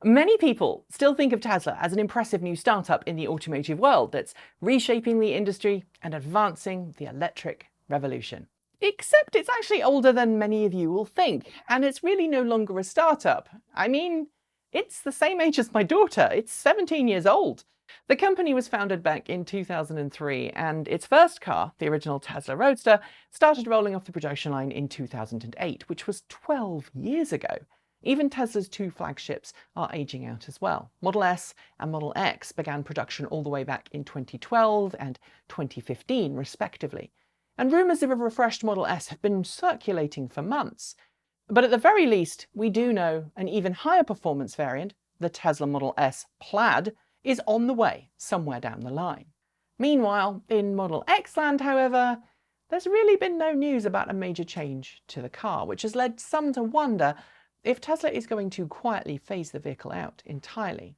Many people still think of Tesla as an impressive new startup in the automotive world that's reshaping the industry and advancing the electric revolution. Except it's actually older than many of you will think, and it's really no longer a startup. I mean, it's the same age as my daughter. It's 17 years old. The company was founded back in 2003, and its first car, the original Tesla Roadster, started rolling off the production line in 2008, which was 12 years ago. Even Tesla's two flagships are aging out as well. Model S and Model X began production all the way back in 2012 and 2015, respectively. And rumours of a refreshed Model S have been circulating for months. But at the very least, we do know an even higher performance variant, the Tesla Model S Plaid, is on the way somewhere down the line. Meanwhile, in Model X land, however, there's really been no news about a major change to the car, which has led some to wonder if Tesla is going to quietly phase the vehicle out entirely.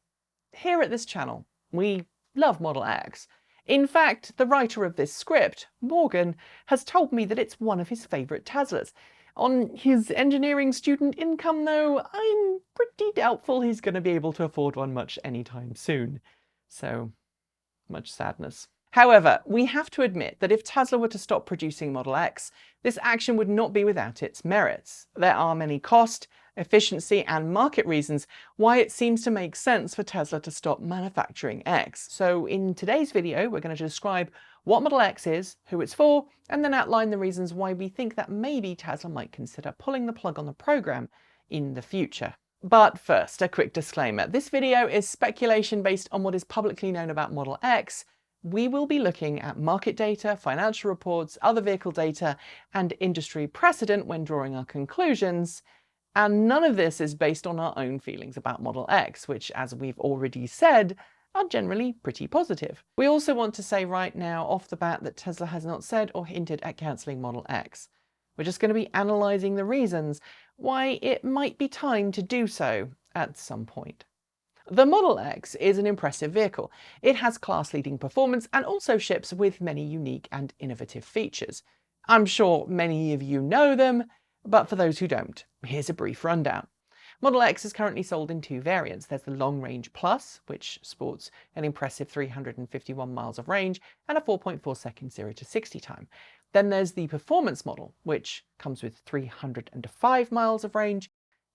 Here at this channel, we love Model X. In fact, the writer of this script, Morgan, has told me that it's one of his favourite Teslas. On his engineering student income, though, I'm pretty doubtful he's going to be able to afford one much anytime soon. So, much sadness. However, we have to admit that if Tesla were to stop producing Model X, this action would not be without its merits. There are many cost, efficiency and market reasons why it seems to make sense for Tesla to stop manufacturing X. So in today's video, we're going to describe what Model X is, who it's for, and then outline the reasons why we think that maybe Tesla might consider pulling the plug on the program in the future. But first, a quick disclaimer. This video is speculation based on what is publicly known about Model X. We will be looking at market data, financial reports, other vehicle data, and industry precedent when drawing our conclusions. And none of this is based on our own feelings about Model X, which, as we've already said, are generally pretty positive. We also want to say right now off the bat that Tesla has not said or hinted at cancelling Model X. We're just going to be analysing the reasons why it might be time to do so at some point. The Model X is an impressive vehicle. It has class-leading performance and also ships with many unique and innovative features. I'm sure many of you know them, but for those who don't, here's a brief rundown. Model X is currently sold in two variants. There's the Long Range Plus, which sports an impressive 351 miles of range and a 4.4 second 0 to 60 time. Then there's the Performance model, which comes with 305 miles of range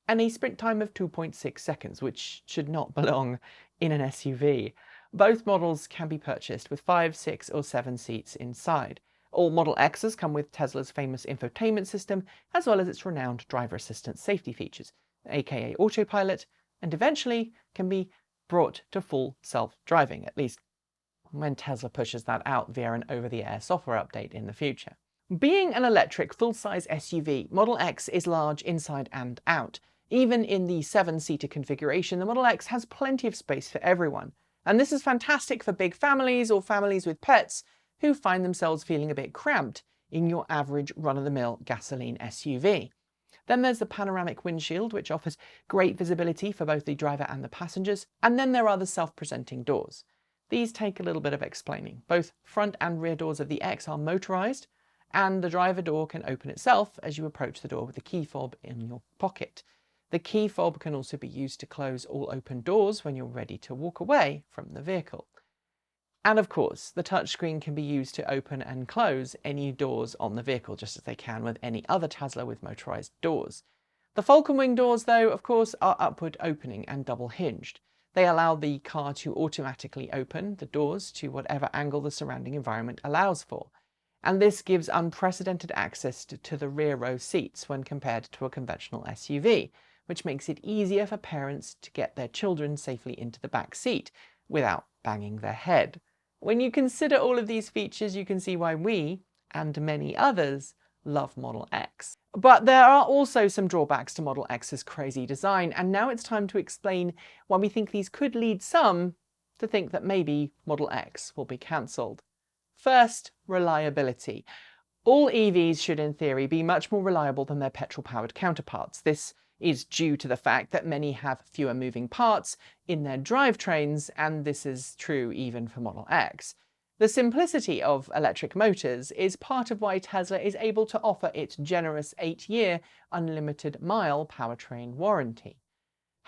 and a sprint time of 2.6 seconds, which should not belong in an SUV. Both models can be purchased with 5, 6 or 7 seats inside. All Model X's come with Tesla's famous infotainment system, as well as its renowned driver assistance safety features, aka autopilot, and eventually can be brought to full self-driving, at least when Tesla pushes that out via an over-the-air software update in the future. Being an electric full-size SUV, Model X is large inside and out. Even in the 7-seater configuration, the Model X has plenty of space for everyone. And this is fantastic for big families or families with pets who find themselves feeling a bit cramped in your average run-of-the-mill gasoline SUV. Then there's the panoramic windshield, which offers great visibility for both the driver and the passengers. And then there are the self-presenting doors. These take a little bit of explaining. Both front and rear doors of the X are motorized, and the driver door can open itself as you approach the door with the key fob in your pocket. The key fob can also be used to close all open doors when you're ready to walk away from the vehicle. And of course, the touchscreen can be used to open and close any doors on the vehicle, just as they can with any other Tesla with motorized doors. The Falcon wing doors, though, of course, are upward opening and double hinged. They allow the car to automatically open the doors to whatever angle the surrounding environment allows for. And this gives unprecedented access to the rear row seats when compared to a conventional SUV, which makes it easier for parents to get their children safely into the back seat without banging their head. When you consider all of these features, you can see why we, and many others, love Model X. But there are also some drawbacks to Model X's crazy design, and now it's time to explain why we think these could lead some to think that maybe Model X will be cancelled. First, reliability. All EVs should in theory be much more reliable than their petrol-powered counterparts. This is due to the fact that many have fewer moving parts in their drivetrains, and this is true even for Model X. The simplicity of electric motors is part of why Tesla is able to offer its generous 8-year unlimited mile powertrain warranty.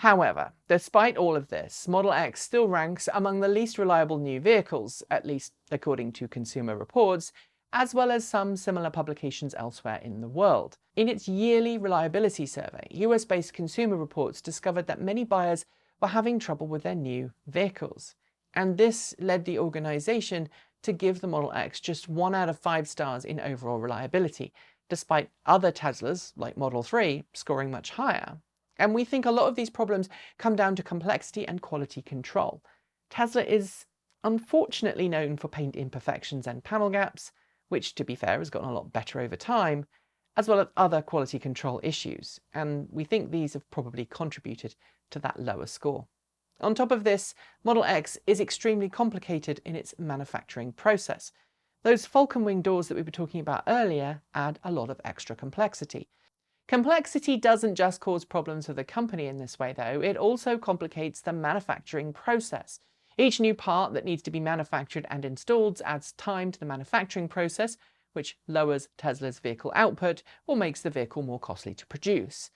However, despite all of this, Model X still ranks among the least reliable new vehicles, at least according to Consumer Reports, as well as some similar publications elsewhere in the world. In its yearly reliability survey, US-based Consumer Reports discovered that many buyers were having trouble with their new vehicles. And this led the organization to give the Model X just 1 out of 5 stars in overall reliability, despite other Teslas, like Model 3, scoring much higher. And we think a lot of these problems come down to complexity and quality control. Tesla is unfortunately known for paint imperfections and panel gaps, which, to be fair, has gotten a lot better over time, as well as other quality control issues, and we think these have probably contributed to that lower score. On top of this, Model X is extremely complicated in its manufacturing process. Those falcon wing doors that we were talking about earlier add a lot of extra complexity. Complexity doesn't just cause problems for the company in this way, though, it also complicates the manufacturing process. Each new part that needs to be manufactured and installed adds time to the manufacturing process, which lowers Tesla's vehicle output or makes the vehicle more costly to produce.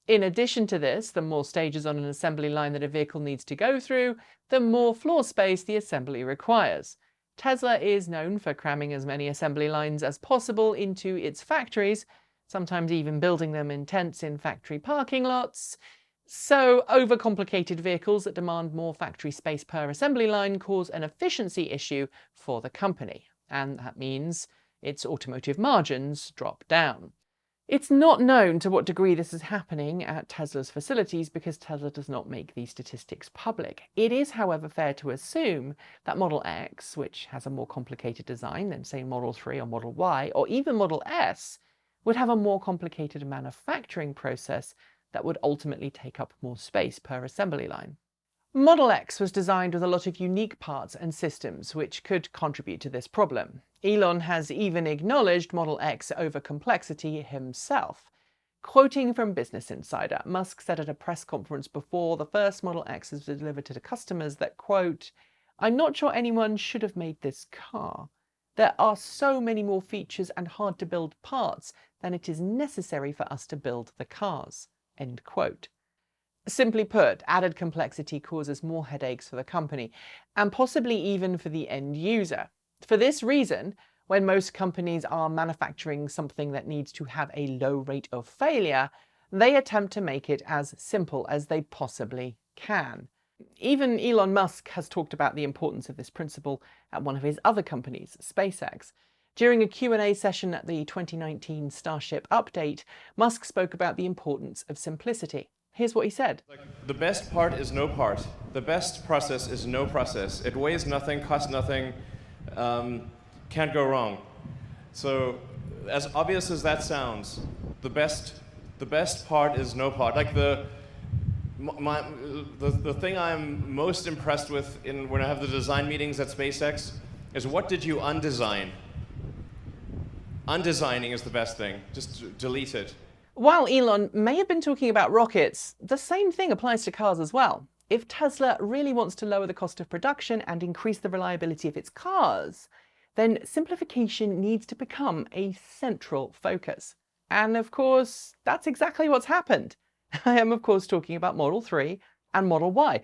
In addition to this, the more stages on an assembly line that a vehicle needs to go through, the more floor space the assembly requires. Tesla is known for cramming as many assembly lines as possible into its factories, sometimes even building them in tents in factory parking lots. So, overcomplicated vehicles that demand more factory space per assembly line cause an efficiency issue for the company, and that means its automotive margins drop down. It's not known to what degree this is happening at Tesla's facilities because Tesla does not make these statistics public. It is, however, fair to assume that Model X, which has a more complicated design than, say, Model 3 or Model Y, or even Model S, would have a more complicated manufacturing process that would ultimately take up more space per assembly line. Model X was designed with a lot of unique parts and systems which could contribute to this problem. Elon has even acknowledged Model X overcomplexity himself. Quoting from Business Insider, Musk said at a press conference before the first Model X was delivered to the customers that, quote, "I'm not sure anyone should have made this car. There are so many more features and hard to build parts than it is necessary for us to build the cars." End quote. Simply put, added complexity causes more headaches for the company, and possibly even for the end user. For this reason, when most companies are manufacturing something that needs to have a low rate of failure, they attempt to make it as simple as they possibly can. Even Elon Musk has talked about the importance of this principle at one of his other companies, SpaceX. During a Q&A session at the 2019 Starship update, Musk spoke about the importance of simplicity. Here's what he said. The best part is no part. The best process is no process. It weighs nothing, costs nothing, can't go wrong. So, as obvious as that sounds, the best part is no part. Like the thing I'm most impressed with when I have the design meetings at SpaceX is, what did you undesign? Undesigning is the best thing. Just delete it. While Elon may have been talking about rockets, the same thing applies to cars as well. If Tesla really wants to lower the cost of production and increase the reliability of its cars, then simplification needs to become a central focus. And of course, that's exactly what's happened. I am of course talking about Model 3 and Model Y.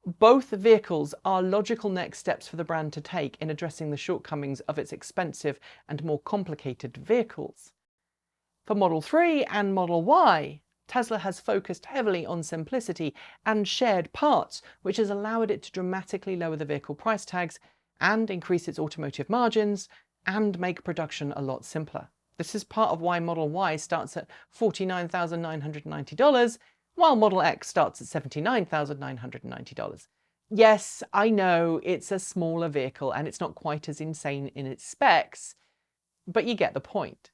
Both vehicles are logical next steps for the brand to take in addressing the shortcomings of its expensive and more complicated vehicles. For Model 3 and Model Y, Tesla has focused heavily on simplicity and shared parts, which has allowed it to dramatically lower the vehicle price tags and increase its automotive margins and make production a lot simpler. This is part of why Model Y starts at $49,990, while Model X starts at $79,990. Yes, I know it's a smaller vehicle and it's not quite as insane in its specs, but you get the point.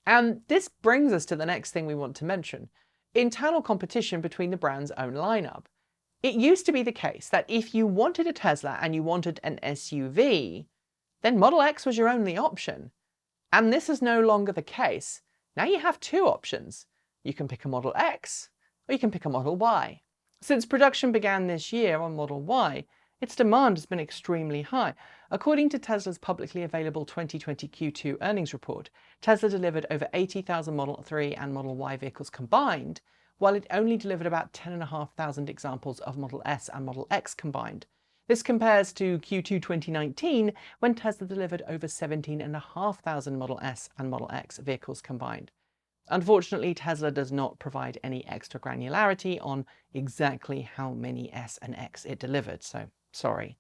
And this brings us to the next thing we want to mention: internal competition between the brand's own lineup. It used to be the case that if you wanted a Tesla and you wanted an SUV, then Model X was your only option. And this is no longer the case. Now you have two options. You can pick a Model X, or you can pick a Model Y. Since production began this year on Model Y, its demand has been extremely high. According to Tesla's publicly available 2020 Q2 earnings report, Tesla delivered over 80,000 Model 3 and Model Y vehicles combined, while it only delivered about 10,500 examples of Model S and Model X combined. This compares to Q2 2019, when Tesla delivered over 17,500 Model S and Model X vehicles combined. Unfortunately, Tesla does not provide any extra granularity on exactly how many S and X it delivered, so sorry.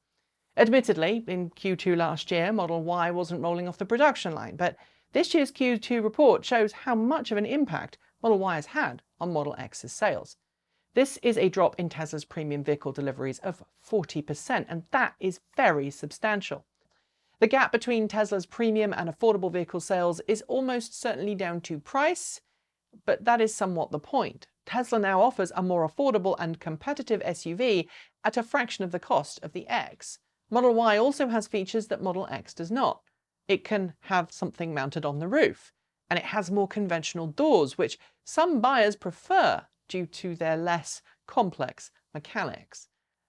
Admittedly, in Q2 last year, Model Y wasn't rolling off the production line, but this year's Q2 report shows how much of an impact Model Y has had on Model X's sales. This is a drop in Tesla's premium vehicle deliveries of 40%, and that is very substantial. The gap between Tesla's premium and affordable vehicle sales is almost certainly down to price, but that is somewhat the point. Tesla now offers a more affordable and competitive SUV at a fraction of the cost of the X. Model Y also has features that Model X does not. It can have something mounted on the roof, and it has more conventional doors, which some buyers prefer due to their less complex mechanics.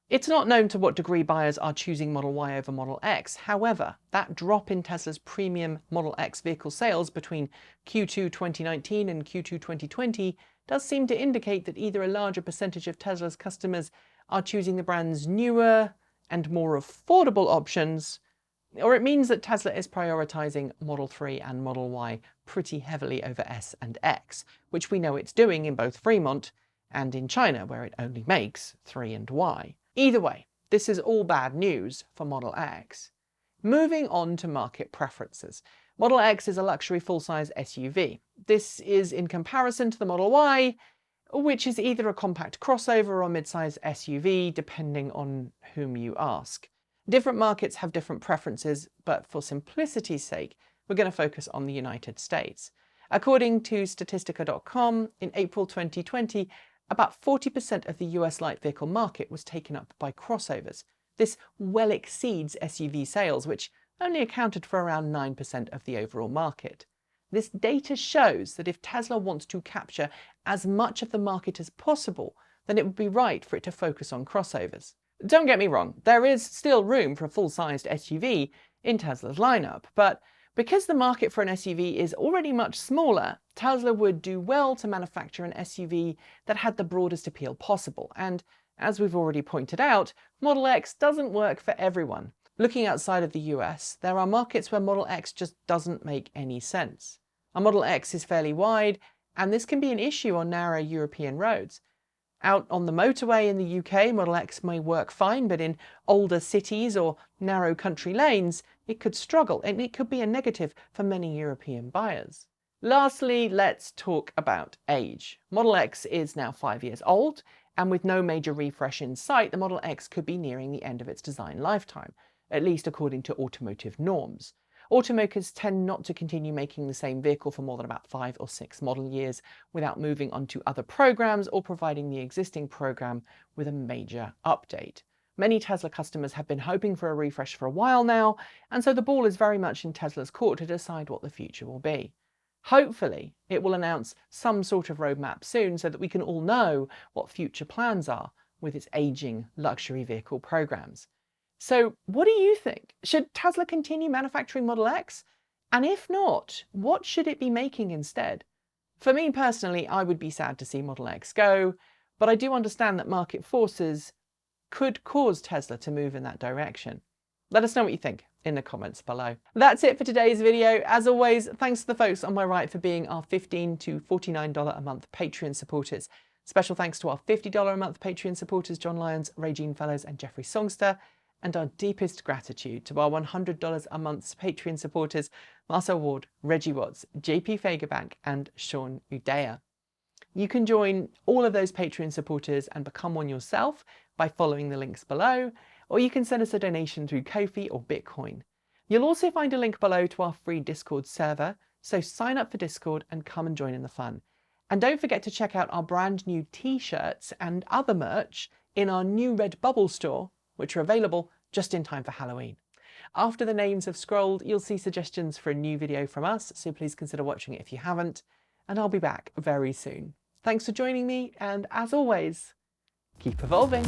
It's not known to what degree buyers are choosing Model Y over Model X. However, that drop in Tesla's premium Model X vehicle sales between Q2 2019 and Q2 2020 does seem to indicate that either a larger percentage of Tesla's customers are choosing the brand's newer and more affordable options, or it means that Tesla is prioritizing Model 3 and Model Y pretty heavily over S and X, which we know it's doing in both Fremont and in China, where it only makes 3 and Y. Either way, this is all bad news for Model X. Moving on to market preferences. Model X is a luxury full-size SUV. This is in comparison to the Model Y, which is either a compact crossover or mid-size SUV, depending on whom you ask. Different markets have different preferences, but for simplicity's sake, we're going to focus on the United States. According to Statistica.com, in April 2020, about 40% of the US light vehicle market was taken up by crossovers. This well exceeds SUV sales, which only accounted for around 9% of the overall market. This data shows that if Tesla wants to capture as much of the market as possible, then it would be right for it to focus on crossovers. Don't get me wrong, there is still room for a full-sized SUV in Tesla's lineup, but because the market for an SUV is already much smaller, Tesla would do well to manufacture an SUV that had the broadest appeal possible. And as we've already pointed out, Model X doesn't work for everyone. Looking outside of the US, there are markets where Model X just doesn't make any sense. A Model X is fairly wide, and this can be an issue on narrow European roads. Out on the motorway in the UK, Model X may work fine, but in older cities or narrow country lanes, it could struggle, and it could be a negative for many European buyers. Lastly, let's talk about age. Model X is now 5 years old, and with no major refresh in sight, the Model X could be nearing the end of its design lifetime, at least according to automotive norms. Automakers tend not to continue making the same vehicle for more than about 5 or 6 model years without moving on to other programs or providing the existing program with a major update. Many Tesla customers have been hoping for a refresh for a while now, and so the ball is very much in Tesla's court to decide what the future will be. Hopefully, it will announce some sort of roadmap soon so that we can all know what future plans are with its aging luxury vehicle programs. So what do you think? Should Tesla continue manufacturing Model X? And if not, what should it be making instead? For me personally, I would be sad to see Model X go, but I do understand that market forces could cause Tesla to move in that direction. Let us know what you think in the comments below. That's it for today's video. As always, thanks to the folks on my right for being our $15 to $49 a month Patreon supporters. Special thanks to our $50 a month Patreon supporters, John Lyons, Regine Fellows and Jeffrey Songster. And our deepest gratitude to our $100 a month Patreon supporters, Marcel Ward, Reggie Watts, JP Fagerbank and Sean Udea. You can join all of those Patreon supporters and become one yourself by following the links below, or you can send us a donation through Ko-fi or Bitcoin. You'll also find a link below to our free Discord server, so sign up for Discord and come and join in the fun. And don't forget to check out our brand new t-shirts and other merch in our new Redbubble store, which are available just in time for Halloween. After the names have scrolled, you'll see suggestions for a new video from us, so please consider watching it if you haven't, and I'll be back very soon. Thanks for joining me, and as always, keep evolving.